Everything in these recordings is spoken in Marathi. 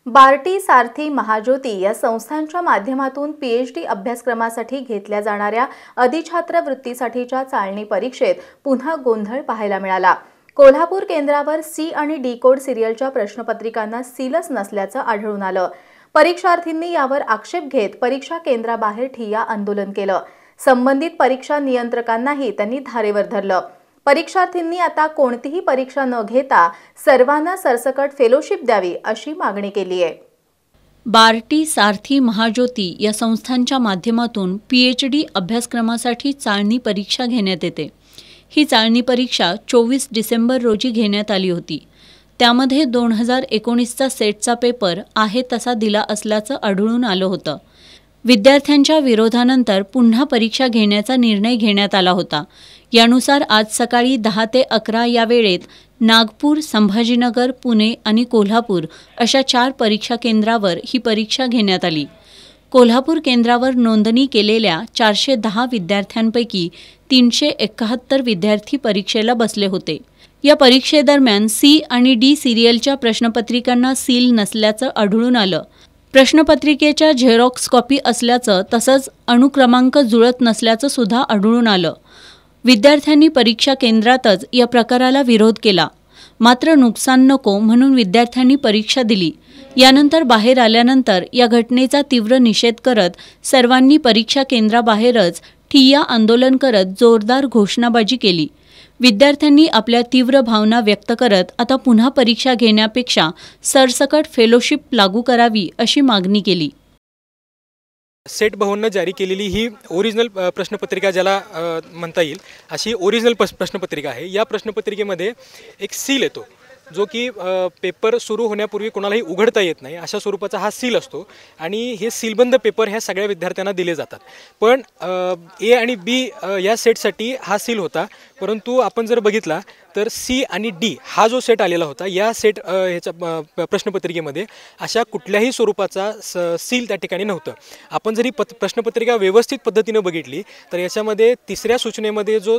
बार्टी, सारथी, महाज्योती या संस्थांच्या माध्यमातून पीएचडी अभ्यासक्रमासाठी घेतल्या जाणाऱ्या अधिछात्र वृत्तीसाठीच्या चाळणी परीक्षेत पुन्हा गोंधळ पाहायला मिळाला। कोल्हापूर केंद्रावर सी आणि डी कोड सिरियलच्या प्रश्नपत्रिकांना सीलच नसल्याचं आढळून आलं। परीक्षार्थींनी यावर आक्षेप घेत परीक्षा केंद्राबाहेर ठिय्या आंदोलन केलं। संबंधित परीक्षा नियंत्रकांनाही त्यांनी धारेवर धरलं। परीक्षार्थींनी आता कोणतीही परीक्षा न घेता सर्वांना सरसकट फेलोशिप द्यावी अशी मागणी केली आहे। बार्टी, सारथी, महाज्योती या संस्थांच्या माध्यमातून पीएचडी अभ्यासक्रमासाठी चाळणी परीक्षा घेण्यात येते। ही चाळणी परीक्षा 24 डिसेंबर रोजी घेण्यात आली होती। त्यामध्ये 2019चा सेटचा पेपर आहे तसा दिला असल्याचं आढळून आलं होतं। विद्यार्थ्यांच्या विरोधानंतर पुन्हा परीक्षा घेण्याचा निर्णय घेण्यात आला होता। यानुसार आज सकाळी 10 ते 11 या वेळेत नागपूर, संभाजीनगर, पुणे आणि कोल्हापूर अशा 4 परीक्षा केंद्रावर ही परीक्षा घेण्यात आली। कोल्हापूर केंद्रावर नोंदणी केलेल्या 410 विद्यार्थ्यांपैकी 371 विद्यार्थी परीक्षेला बसले होते। या परीक्षेदरम्यान सी आणि डी सिरियलच्या प्रश्नपत्रिकांना सील नसल्याचं आढळून आलं। प्रश्नपत्रिकेच्या झेरॉक्स कॉपी असल्याचं तसंच अनुक्रमांक जुळत नसल्याचं सुद्धा आढळून आलं। विद्यार्थ्यांनी परीक्षा केंद्रातच या प्रकाराला विरोध केला। मात्र नुकसान नको म्हणून विद्यार्थ्यांनी परीक्षा दिली। यानंतर बाहेर आल्यानंतर या घटनेचा तीव्र निषेध करत सर्वांनी परीक्षा केंद्राबाहेरच ठिय्या आंदोलन करत जोरदार घोषणाबाजी केली। विद्यार्थ्यांनी आपल्या तीव्र भावना व्यक्त करत आता पुन्हा परीक्षा घेण्यापेक्षा सरसकट फेलोशिप लागू करावी अशी मागणी केली। सेट भवनने जारी केलेली ही ओरिजिनल प्रश्नपत्रिका ज्याला म्हणता येईल अशी ओरिजिनल प्रश्नपत्रिका आहे। या प्रश्नपत्रिकेमध्ये एक सील येतो जो की पेपर सुरू होण्यापूर्वी कोणालाही उघडता येत नाही अशा स्वरूपाचा हा सील असतो आणि हे सीलबंद पेपर ह्या सगळ्या विद्यार्थ्यांना दिले जातात। पण ए आणि बी या सेटसाठी हा सील होता, परंतु आपण जर बघितला तर सी आणि डी हा जो सेट आलेला होता या सेट ह्याच्या प्रश्नपत्रिकेमध्ये अशा कुठल्याही स्वरूपाचा सील त्या ठिकाणी नव्हतं। आपण जरी प्रश्नपत्रिका व्यवस्थित पद्धतीने बघितली तर याच्यामध्ये तिसऱ्या सूचनेमध्ये जो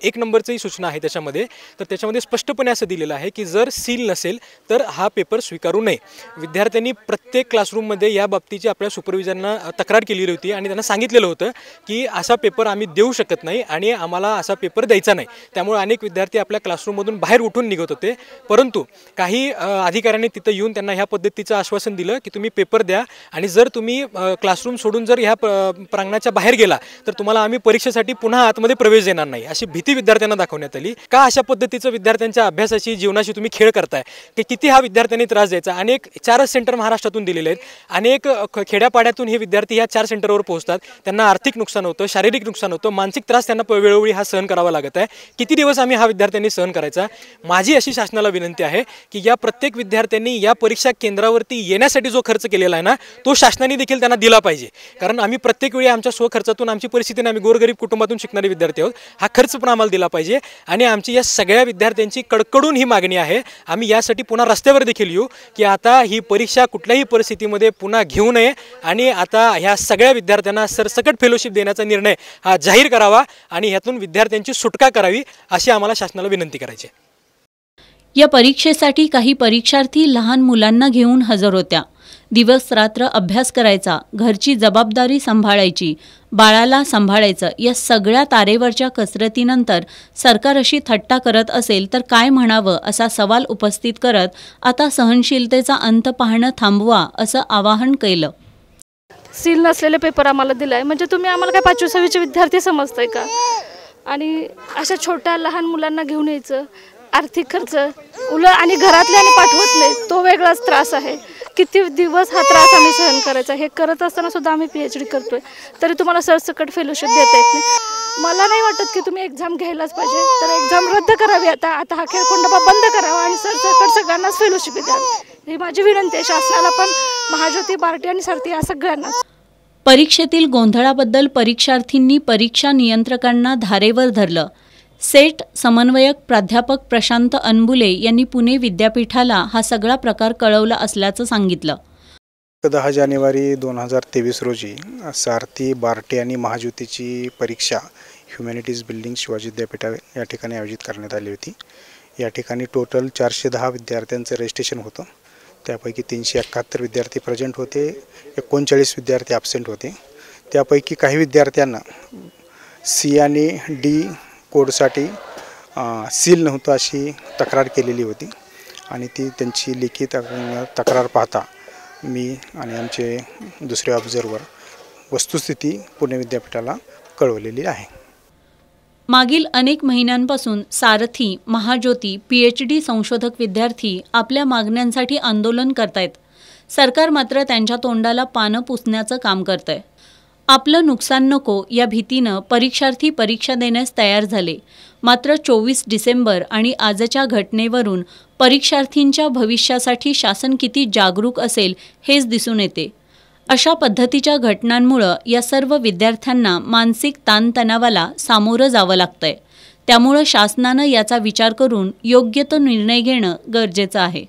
1 नंबरची सूचना आहे त्याच्यामध्ये स्पष्टपणे असं दिलेलं आहे की जर सील नसेल तर हा पेपर स्वीकारू नये। विद्यार्थ्यांनी प्रत्येक क्लासरूममध्ये या बाबतीची आपल्या सुपरविजनना तक्रार केलेली होती आणि त्यांना सांगितलेलं होतं की असा पेपर आम्ही देऊ शकत नाही आणि आम्हाला असा पेपर द्यायचा नाही। त्यामुळे अनेक विद्यार्थी आपल्या क्लासरूममधून बाहेर उठून निघत होते, परंतु काही अधिकाऱ्यांनी तिथं येऊन त्यांना ह्या पद्धतीचं आश्वासन दिलं की तुम्ही पेपर द्या आणि जर तुम्ही क्लासरूम सोडून जर ह्या प्रांगणाच्या बाहेर गेला तर तुम्हाला आम्ही परीक्षेसाठी पुन्हा आतमध्ये प्रवेश देणार नाही अशी भीती विद्यार्थ्यांना दाखवण्यात आली। का अशा पद्धतीचं विद्यार्थ्यांच्या अभ्यासाची जीवनाशी तुम्ही खेळ करताय की किती हा विद्यार्थ्यांनी त्रास द्यायचा। अनेक 4 सेंटर महाराष्ट्रातून दिलेले आहेत। अनेक खेड्यापाड्यातून हे विद्यार्थी ह्या 4 सेंटरवर पोहोचतात। त्यांना आर्थिक नुकसान होतं, शारीरिक नुकसान होतं, मानसिक त्रास त्यांना वेळोवेळी हा सहन करावा लागत आहे। किती दिवस आम्ही हा विद्यार्थ्यांनी सहन करायचा। माझी अशी शासनाला विनंती आहे की या प्रत्येक विद्यार्थ्यांनी या परीक्षा केंद्रावरती येण्यासाठी जो खर्च केलेला आहे ना तो शासनाने देखील त्यांना दिला पाहिजे, कारण आम्ही प्रत्येक वेळी आमच्या स्वखर्चातून आमची परिस्थितीने आम्ही गोरगरीब कुटुंबातून शिकणारे विद्यार्थी आहोत। हा खर्च पण आम्हाला दिला पाहिजे आणि आमची या सगळ्या विद्यार्थ्यांची कडकडून ही मागणी आहे। आम्ही यासाठी पुन्हा रस्त्यावर देखील येऊ की आता ही परीक्षा कुठल्याही परिस्थितीमध्ये पुन्हा घेऊ नये आणि आता ह्या सगळ्या विद्यार्थ्यांना सरसकट फेलोशिप देण्याचा निर्णय हा जाहीर करावा आणि ह्यातून विद्यार्थ्यांची सुटका करावी अशी आम्हाला शासनाला विनंती करायची आहे। या परीक्षेसाठी काही परीक्षार्थी लहान मुलांना घेऊन हजर होत्या। दिवस रात्र अभ्यास करायचा, घरची जबाबदारी सांभाळायची, बाळाला सांभाळायचं, या सगळ्या तारेवरच्या कसरतीनंतर सरकार अशी थट्टा करत असेल तर काय म्हणावं असा सवाल उपस्थित करत आता सहनशीलतेचा अंत पाहणं थांबवा असं आवाहन केलं। सील नसलेले पेपर आम्हाला दिलाय म्हणजे तुम्ही आम्हाला काय 5वी 6वीचे विद्यार्थी समजताय का? आणि अशा छोट्या लहान मुलांना घेऊन यायचं, आर्थिक खर्च आणि घरातल्याने पाठवत नाही तो वेगळाच त्रास आहे। किती दिवस हा त्रास आम्ही सहन करायचा। हे करत असताना सुद्धा आम्ही पीएचडी करतोय तरी तुम्हाला सरसकट फेलोशिप देता येत नाही। मला नाही वाटत की तुम्ही एक्झाम घ्यायलाच पाहिजे, तर एक्झाम रद्द करावी। आता हा खेळकोंडा बंद करावा आणि सरसकट सगळ्यांनाच फेलोशिप द्यावी ही माझी विनंती आहे शासनाला पण, महाज्योती, बार्टी आणि सारथी या सगळ्यांनाच। परीक्षेतील गोंधळाबद्दल परीक्षार्थींनी परीक्षा नियंत्रकांना धारेवर धरलं। सेट समन्वयक प्राध्यापक प्रशांत अनबुले यांनी पुणे विद्यापीठाला हा सगळा प्रकार कळवला असल्याचं सांगितलं। 10 जानेवारी 2023 रोजी सारथी, बार्टी आणि महाज्योतीची परीक्षा ह्युमॅनिटीज बिल्डिंग शिवाजी विद्यापीठ या ठिकाणी आयोजित करण्यात आली होती। या ठिकाणी टोटल 410 विद्यार्थ्यांचं रजिस्ट्रेशन होतं। त्यापैकी 371 विद्यार्थी प्रेझेंट होते, 39 विद्यार्थी ॲब्सेंट होते. त्यापैकी काही विद्यार्थ्यांना सी आणि डी कोडसाठी सील नव्हतं अशी तक्रार केलेली होती आणि ती त्यांची लिखित तक्रार पाहता मी आणि आमचे दुसरे ऑब्झर्वर वस्तुस्थिती पुणे विद्यापीठाला कळवलेली आहे. मागील अनेक महिन्यांपासून सारथी, महाज्योती, PhD संशोधक विद्यार्थी आपल्या मागण्यांसाठी आंदोलन करतायत. सरकार मात्र त्यांच्या तोंडाला पानं पुसण्याचं काम करतंय. आपलं नुकसान नको या भीतीनं परीक्षार्थी परीक्षा देण्यास तयार झाले. मात्र 24 डिसेंबर आणि आजच्या घटनेवरून परीक्षार्थींच्या भविष्यासाठी शासन किती जागरूक असेल हेच दिसून येते. अशा पद्धतीच्या घटनांमुळं या सर्व विद्यार्थ्यांना मानसिक ताणतणावाला सामोरं जावं लागतंय. त्यामुळं शासनानं याचा विचार करून योग्य तो निर्णय घेणं गरजेचं आहे.